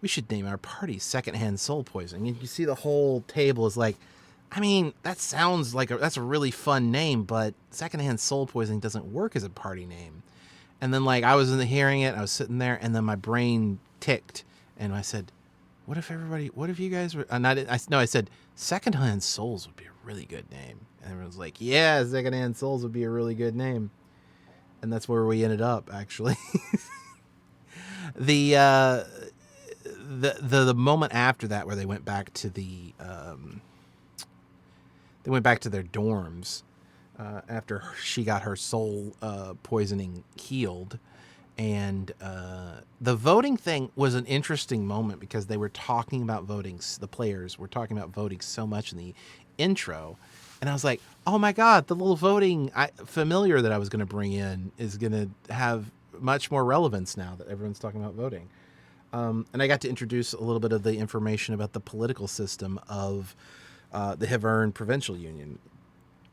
we should name our party Secondhand Soul Poisoning. And you see the whole table is like, I mean, that sounds like that's a really fun name, but Secondhand Soul Poisoning doesn't work as a party name. And then like I was hearing it, I was sitting there, and then my brain ticked, and I said, what if you guys were, I said, Secondhand Souls would be a really good name. And everyone was like, yeah, Secondhand Souls would be a really good name. And that's where we ended up, actually. The moment after that, where they went back to their dorms, after she got her soul poisoning healed. And the voting thing was an interesting moment because they were talking about voting. The players were talking about voting so much in the intro. And I was like, oh my God, the little voting familiar that I was going to bring in is going to have much more relevance now that everyone's talking about voting. And I got to introduce a little bit of the information about the political system of the Hivern Provincial Union,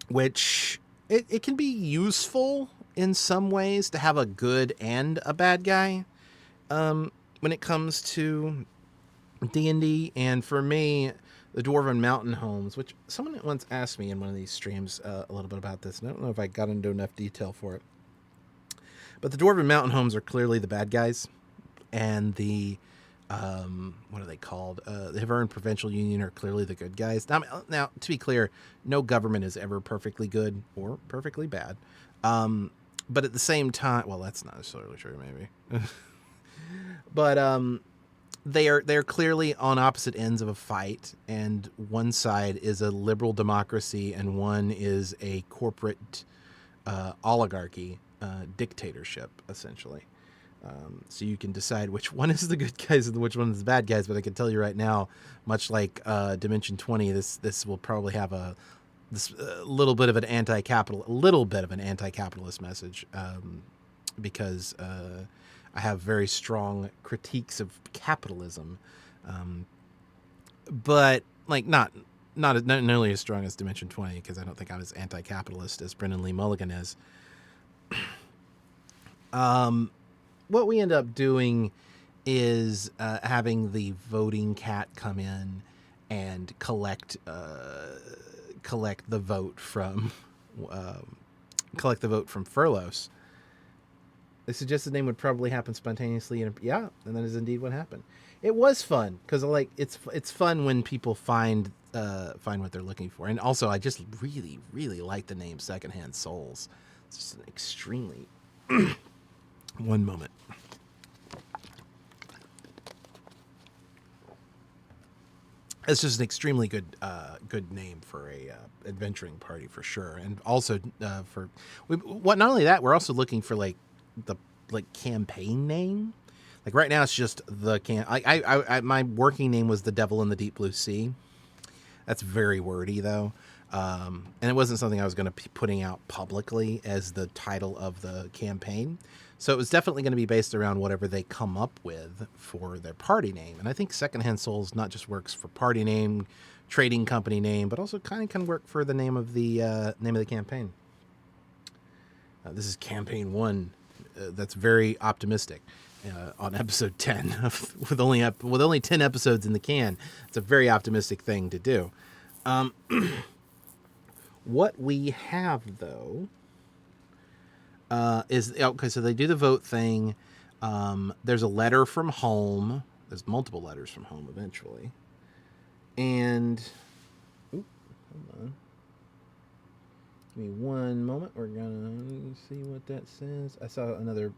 which it can be useful in some ways to have a good and a bad guy when it comes to D&D. And for me, the Dwarven Mountain Homes, which someone once asked me in one of these streams a little bit about this, and I don't know if I got into enough detail for it, but the Dwarven Mountain Homes are clearly the bad guys, and the what are they called? The Hivern Provincial Union are clearly the good guys. Now, to be clear, no government is ever perfectly good or perfectly bad. But at the same time, well, that's not necessarily true, maybe. But they're clearly on opposite ends of a fight, and one side is a liberal democracy and one is a corporate oligarchy dictatorship, essentially. So you can decide which one is the good guys and which one is the bad guys. But I can tell you right now, much like Dimension 20, this will probably have a little bit of an anti-capitalist message, because I have very strong critiques of capitalism, but like not nearly as strong as Dimension 20, because I don't think I'm as anti-capitalist as Brendan Lee Mulligan is. What we end up doing is having the voting cat come in and collect the vote from Furlos. They suggest the name would probably happen spontaneously, and that is indeed what happened. It was fun because it's fun when people find what they're looking for, and also I just really really like the name Secondhand Souls. It's just an extremely one moment. It's just an extremely good name for a adventuring party for sure, and also not only that, we're also looking for the campaign name. Like right now, it's just my working name was The Devil in the Deep Blue Sea. That's very wordy though, and it wasn't something I was going to be putting out publicly as the title of the campaign. So it was definitely going to be based around whatever they come up with for their party name. And I think Secondhand Souls not just works for party name, trading company name, but also kind of can work for the name of the campaign. This is campaign 1. That's very optimistic on episode 10 with only 10 episodes in the can. It's a very optimistic thing to do. What we have though is okay. So they do the vote thing. There's a letter from home. There's multiple letters from home eventually. And hold on. Give me one moment. We're gonna see what that says. I saw another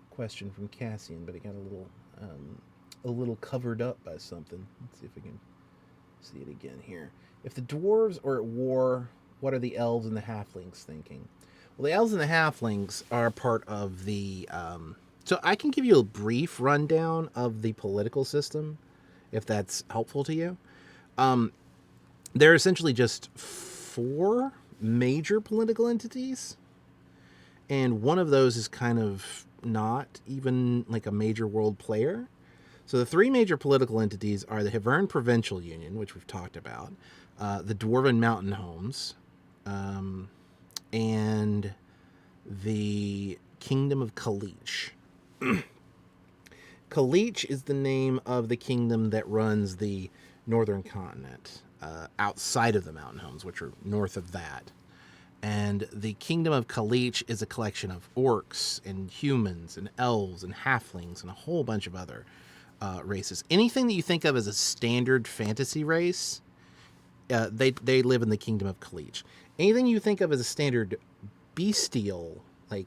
question from Cassian, but it got a little covered up by something. Let's see if we can see it again here. If the dwarves are at war, what are the elves and the halflings thinking? Well, the elves and the halflings are part of the... so I can give you a brief rundown of the political system, if that's helpful to you. There are essentially just 4 major political entities, and one of those is kind of not even like a major world player. So the 3 major political entities are the Hivern Provincial Union, which we've talked about, the Dwarven Mountain Homes, and the Kingdom of Kaleech. Kaleech is the name of the kingdom that runs the northern continent, outside of the Mountain Homes, which are north of that. And the Kingdom of Kaleech is a collection of orcs and humans and elves and halflings and a whole bunch of other races. Anything that you think of as a standard fantasy race, they live in the Kingdom of Kaleech. Anything you think of as a standard bestial, like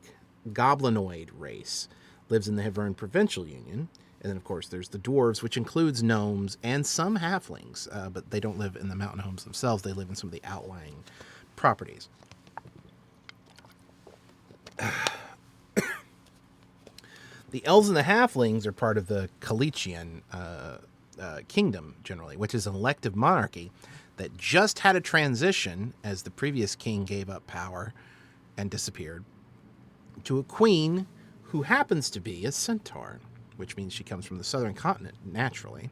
goblinoid race, lives in the Hivern Provincial Union. And then, of course, there's the dwarves, which includes gnomes and some halflings, but they don't live in the Mountain Homes themselves. They live in some of the outlying properties. The elves and the halflings are part of the Kaleechian kingdom, generally, which is an elective monarchy that just had a transition as the previous king gave up power and disappeared, to a queen who happens to be a centaur, which means she comes from the southern continent, naturally.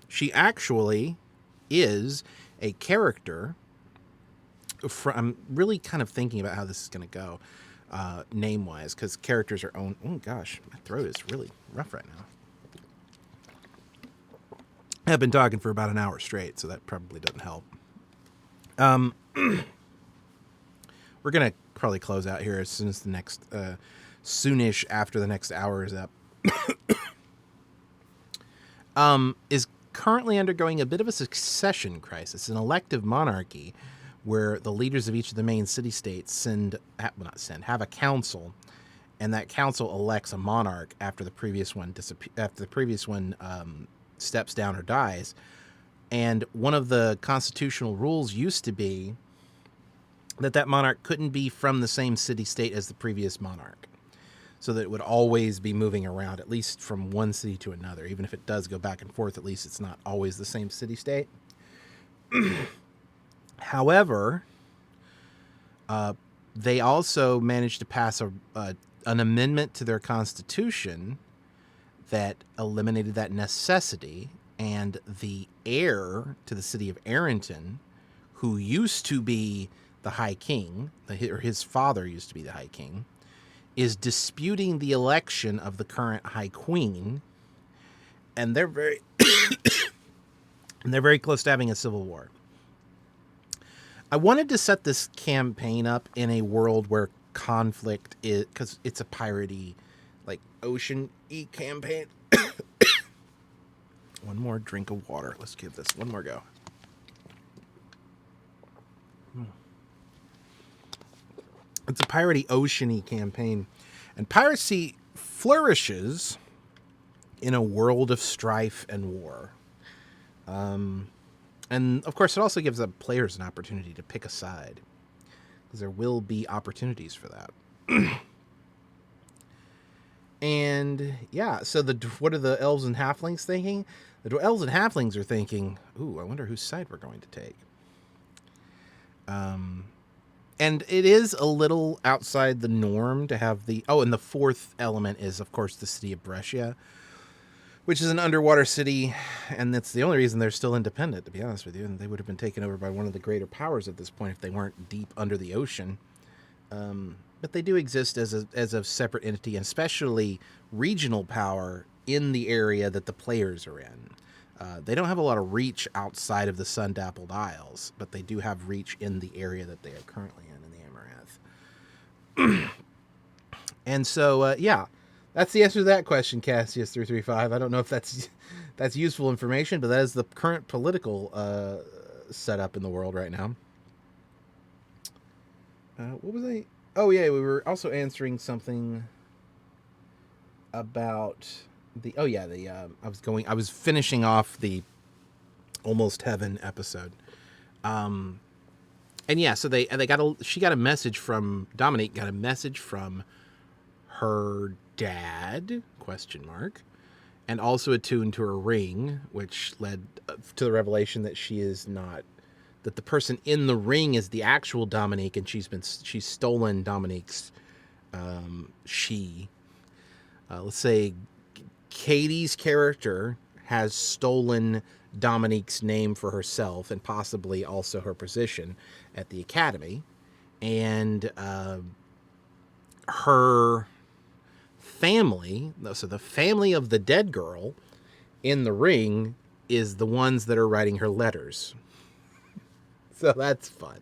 She actually is a character I'm really kind of thinking about how this is going to go, name-wise, because characters are owned... Oh, gosh, my throat is really rough right now. I've been talking for about an hour straight, so that probably doesn't help. We're going to probably close out here as soon as the next... soonish after the next hour is up. Is currently undergoing a bit of a succession crisis, an elective monarchy where the leaders of each of the main city-states have a council, and that council elects a monarch after the previous one steps down or dies. And one of the constitutional rules used to be that monarch couldn't be from the same city-state as the previous monarch, so that it would always be moving around, at least from one city to another. Even if it does go back and forth, at least it's not always the same city-state. However, they also managed to pass an amendment to their constitution that eliminated that necessity, and the heir to the city of Arrington, who used to be the High King, or his father used to be the High King, is disputing the election of the current High Queen, and they're very close to having a civil war. I wanted to set this campaign up in a world where conflict is, because it's a piratey, like ocean-y campaign. One more drink of water. Let's give this one more go. It's a piratey, ocean-y campaign, and piracy flourishes in a world of strife and war. And, of course, it also gives the players an opportunity to pick a side, because there will be opportunities for that. And, yeah, so what are the elves and halflings thinking? The elves and halflings are thinking, ooh, I wonder whose side we're going to take. And it is a little outside the norm to have and the fourth element is, of course, the city of Brescia, which is an underwater city, and that's the only reason they're still independent, to be honest with you. And they would have been taken over by one of the greater powers at this point if they weren't deep under the ocean. But they do exist as a separate entity, and especially regional power in the area that the players are in. They don't have a lot of reach outside of the Sun-Dappled Isles, but they do have reach in the area that they are currently in the Amaranth. And so, yeah, that's the answer to that question, Cassius335. I don't know if that's useful information, but that is the current political setup in the world right now. What was I? Oh, yeah, we were also answering something about I was finishing off the Almost Heaven episode. And yeah, so Dominique got a message from her dad, ? And also attuned to her ring, which led to the revelation that that the person in the ring is the actual Dominique, and she's stolen Dominique's, let's say Katie's character has stolen Dominique's name for herself, and possibly also her position at the academy. And her family, so the family of the dead girl in the ring, is the ones that are writing her letters. So that's fun.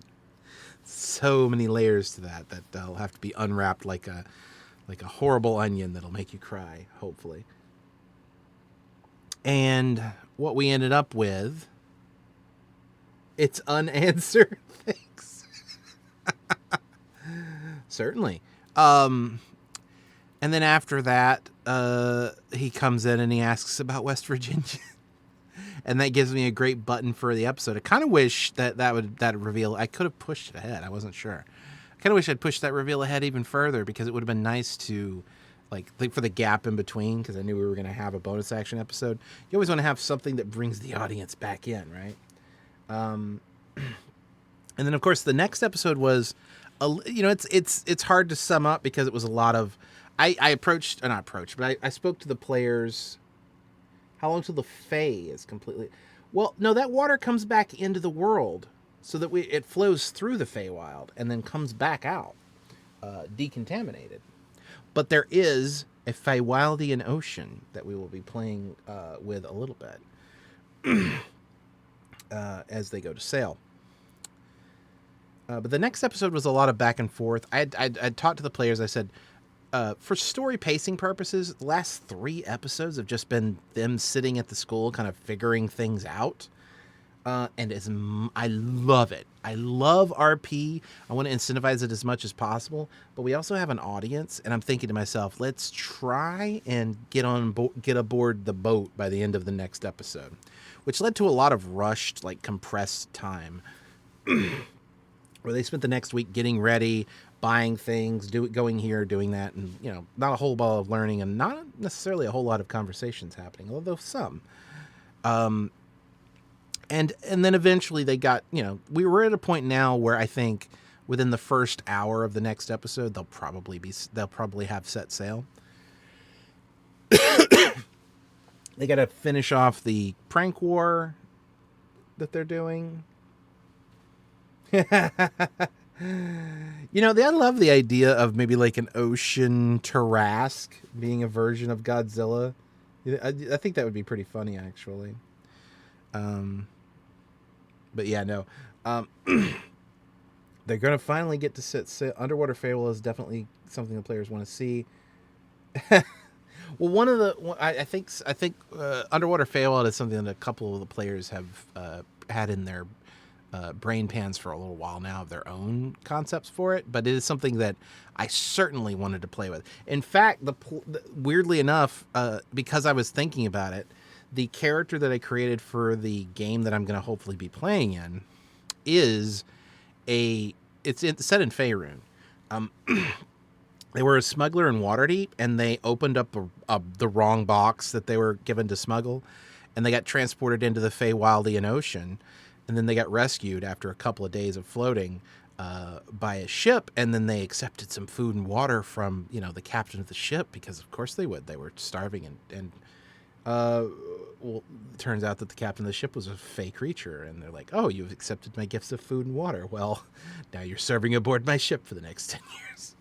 So many layers to that'll have to be unwrapped like a horrible onion that'll make you cry, hopefully. And what we ended up with, it's unanswered things. Certainly. And then after that, he comes in and he asks about West Virginia. And that gives me a great button for the episode. I kind of wish that reveal, I could have pushed it ahead. I wasn't sure. I kind of wish I'd pushed that reveal ahead even further, because it would have been nice to, for the gap in between, because I knew we were going to have a bonus action episode. You always want to have something that brings the audience back in, right? And then, of course, the next episode was, it's hard to sum up because it was a lot of, I spoke to the players. How long till the Fae is completely... Well, no, that water comes back into the world so that it flows through the Feywild and then comes back out, decontaminated. But there is a Feywildian ocean that we will be playing with a little bit as they go to sail. But the next episode was a lot of back and forth. I'd talked to the players. I said, for story pacing purposes, the last 3 episodes have just been them sitting at the school kind of figuring things out. I love it. I love RP. I want to incentivize it as much as possible, but we also have an audience, and I'm thinking to myself, let's try and get aboard the boat by the end of the next episode, which led to a lot of rushed, like compressed time, where they spent the next week getting ready, buying things, going here, doing that, and not a whole lot of learning, and not necessarily a whole lot of conversations happening, although some. And then eventually they got, we were at a point now where I think within the first hour of the next episode, they'll probably have set sail. They got to finish off the prank war that they're doing. I love the idea of maybe like an ocean Tarrasque being a version of Godzilla. I think that would be pretty funny, actually. But yeah, no. They're going to finally get to sit. Underwater Feywild is definitely something the players want to see. Well, I think Underwater Feywild is something that a couple of the players have had in their brain pans for a little while now of their own concepts for it, but it is something that I certainly wanted to play with. In fact, weirdly enough, because I was thinking about it, the character that I created for the game that I'm going to hopefully be playing in is it's set in Faerun. They were a smuggler in Waterdeep, and they opened up the wrong box that they were given to smuggle, and they got transported into the Feywildian Ocean, and then they got rescued after a couple of days of floating by a ship, and then they accepted some food and water from the captain of the ship, because of course they would. They were starving, and well, it turns out that the captain of the ship was a fey creature, and they're like, "Oh, you've accepted my gifts of food and water. Well, now you're serving aboard my ship for the next 10 years."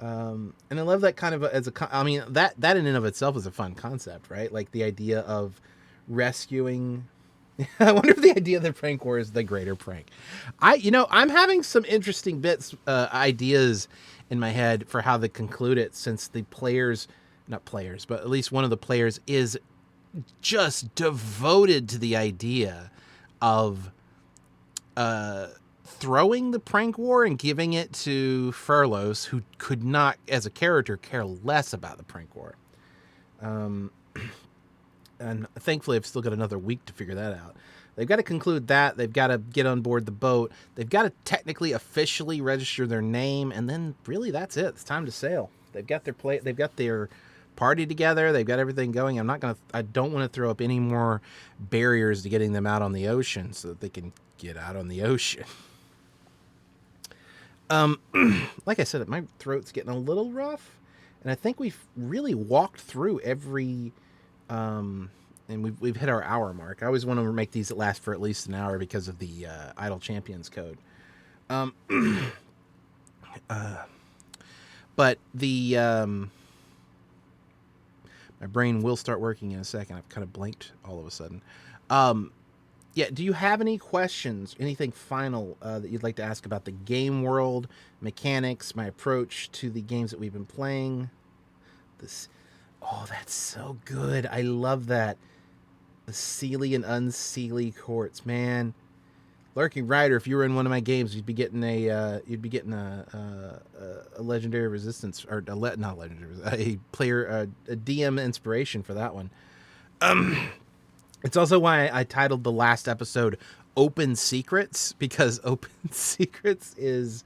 And I love that kind of that in and of itself is a fun concept, right? Like the idea of rescuing. I wonder if the idea of the prank war is the greater prank. I'm having some interesting ideas in my head for how they conclude it, since the not players, but at least one of the players is just devoted to the idea of throwing the prank war and giving it to Furlos, who could not, as a character, care less about the prank war. And thankfully, I've still got another week to figure that out. They've got to conclude that. They've got to get on board the boat. They've got to technically, officially register their name, and then really that's it. It's time to sail. They've got their party together. They've got everything going. I don't want to throw up any more barriers to getting them out on the ocean so that they can get out on the ocean. Like I said, my throat's getting a little rough, and I think we've really walked through every, and we've hit our hour mark. I always want to make these last for at least an hour because of the Idle Champions code. But my brain will start working in a second. I've kind of blanked all of a sudden. Yeah, do you have any questions, anything final that you'd like to ask about the game world, mechanics, my approach to the games that we've been playing? Oh, that's so good. I love that. The Seelie and Unseelie courts, man. Lurking Rider, if you were in one of my games, you'd be getting a legendary resistance, or not legendary, a player, a DM inspiration for that one. It's also why I titled the last episode "Open Secrets," because Open Secrets is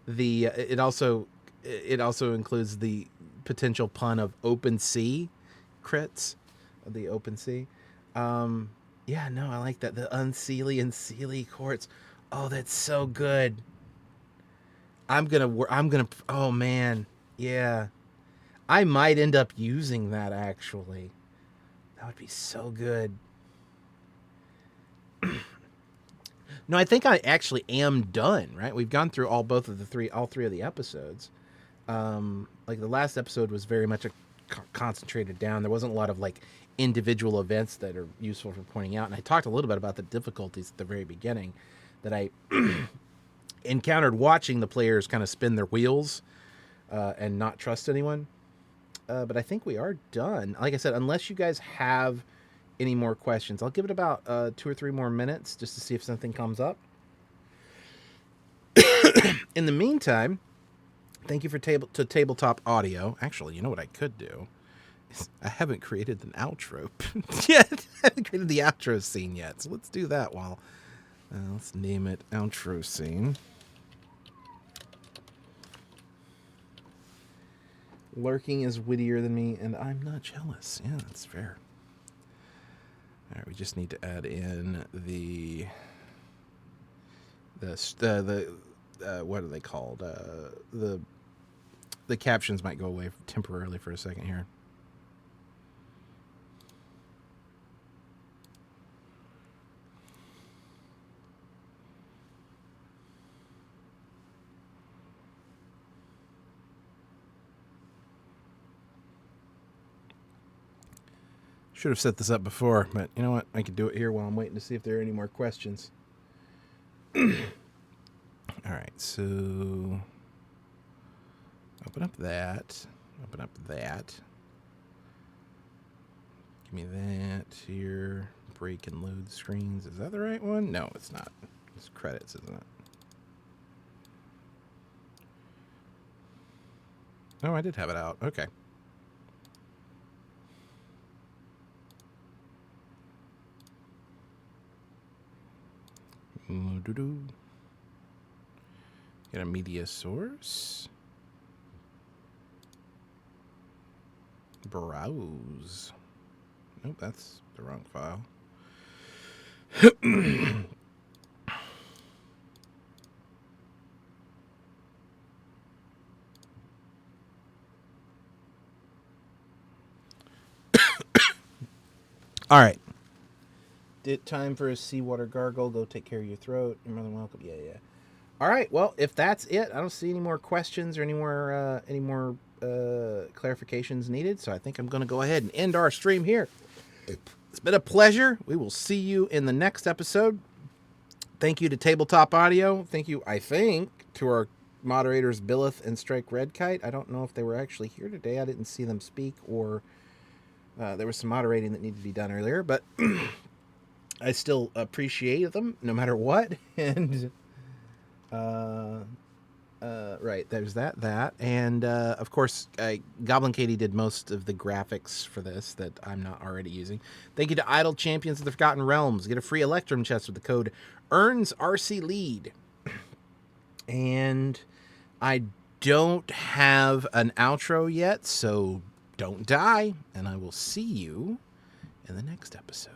it also includes the potential pun of open sea crits, the open sea. Yeah, no, I like that. The Unseelie and Seelie courts. Oh, that's so good. Oh man. Yeah. I might end up using that, actually. That would be so good. No, I think I actually am done, right? We've gone through all three of the episodes. Like the last episode was very much concentrated down. There wasn't a lot of like individual events that are useful for pointing out. And I talked a little bit about the difficulties at the very beginning that I encountered watching the players kind of spin their wheels and not trust anyone. But I think we are done. Like I said, unless you guys have any more questions. I'll give it about 2 or 3 more minutes just to see if something comes up. In the meantime, thank you for Tabletop Audio. Actually, you know what I could do? I haven't created an outro yet. I haven't created the outro scene yet, so let's do that while... let's name it outro scene. Lurking is wittier than me, and I'm not jealous. Yeah, that's fair. All right, we just need to add in the what are they called? The captions might go away temporarily for a second here. Should have set this up before, but you know what? I could do it here while I'm waiting to see if there are any more questions. All right, so open up that. Open up that. Give me that here. Break and load screens. Is that the right one? No, it's not. It's credits, isn't it? Oh, I did have it out. Okay. Get a media source. Browse. Nope, that's the wrong file. All right. Time for a seawater gargle. Go take care of your throat. You're more than welcome. Yeah. All right. Well, if that's it, I don't see any more questions or any more clarifications needed. So I think I'm going to go ahead and end our stream here. It's been a pleasure. We will see you in the next episode. Thank you to Tabletop Audio. Thank you, I think, to our moderators, Billith and Strike Red Kite. I don't know if they were actually here today. I didn't see them speak, or there was some moderating that needed to be done earlier, but I still appreciate them no matter what. And right, there's that. And of course, Goblin Katie did most of the graphics for this that I'm not already using. Thank you to Idle Champions of the Forgotten Realms. Get a free Electrum chest with the code EarnsRCLead. And I don't have an outro yet, so don't die. And I will see you in the next episode.